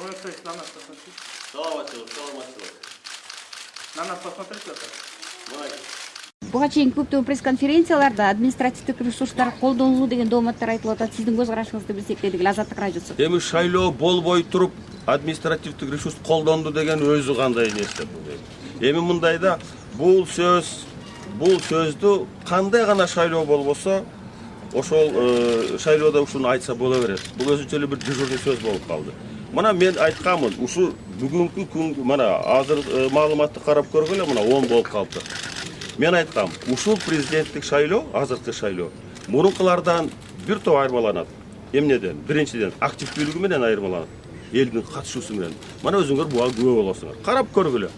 То есть на нас посмотрите. Саламатчылык. На нас посмотрите. Буга чейин көптөгөн пресс-конференцияларда административдик ресурстар колдонулуу деген дооматтар айтылып атат. Сиздин көз карашыңызды билсек дедик эле Азаттык радиосу. Эми шайлоо болбой туруп административдик ресурс колдонду деген өзү кандай нерсе бул. Эми мындайда бул сөздү кандай гана шайлоо болбосо ошол шайлоодо ушуну айтса боло берет. Бул өзүнчө эле бир дежурный сөз болуп калды. Мына мен айтканмын, ушу бүгүнкү күн мына азыр маалыматты карап көргөлө мына 10 болуп калды. Мен айткам, ушул президенттик шайлоо, азыркы шайлоо мурункулардан бир топ айырмаланат. Эмнеден? Биринчиден активдүүлүгү менен айырмаланат. Элдин катышуусу менен. Мына өзүңөр буга күбө болосуңар. Карап көргүлө.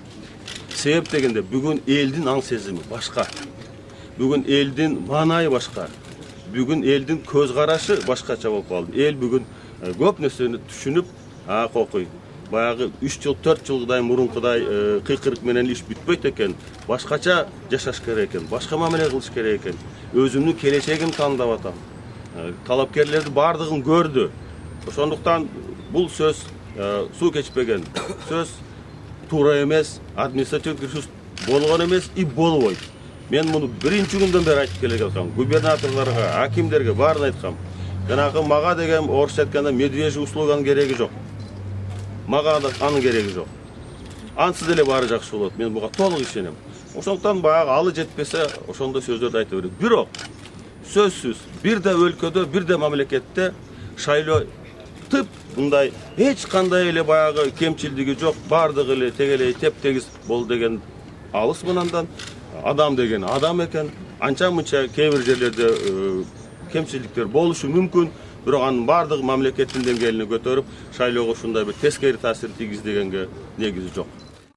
Себеп дегенде бүгүн элдин аң сезими башка. Бүгүн элдин маанайы башка. Бүгүн элдин көз карашы башкача болуп калды. Эл бүгүн көп нерсени түшүнүп, кокуй. Баягы 3 жыл, 4 жылдай мурункудай кыйкырык менен иш бүтпөйт экен. Башкача жашаш керек экен, башка мамиле кылыш керек экен. Өзүмдүн келечегим тандап атам. Талапкерлерди бардыгын көрдү. Ошондуктан бул сөз суу кечпеген сөз туура эмес, административдик ресурс болгон эмес и болбойт. Мен муну биринчи күндөн бери айтып келе жаткам. Губернаторлорго, акимдерге баарын айткам. Жанагы мага деген орусча айтканда медвежий услуганын кереги жок. Мага да анын кереги жок. Ансыз эле баары жакшы болот. Мен буга толук ишенем. Ошондуктан баягы алы жетпесе, ошондой сөздөрдү айта берет. Бирок сөзсүз бир да өлкөдө, бир да мамлекетте шайлоо тып мындай эч кандай эле баягы кемчилдиги жок, бардыгы эле тегелей теп-тегиз болду деген алыс мынандан. Адам деген адам экен. Анча-мынча кээ бир жерлерде кемчилдиктер болушу мүмкүн. Бирок анын бардыгы мамлекеттин деңгээлине көтөрүп, шайлоого ушундай бир тескери таасир тийгиздегенге негизи жок.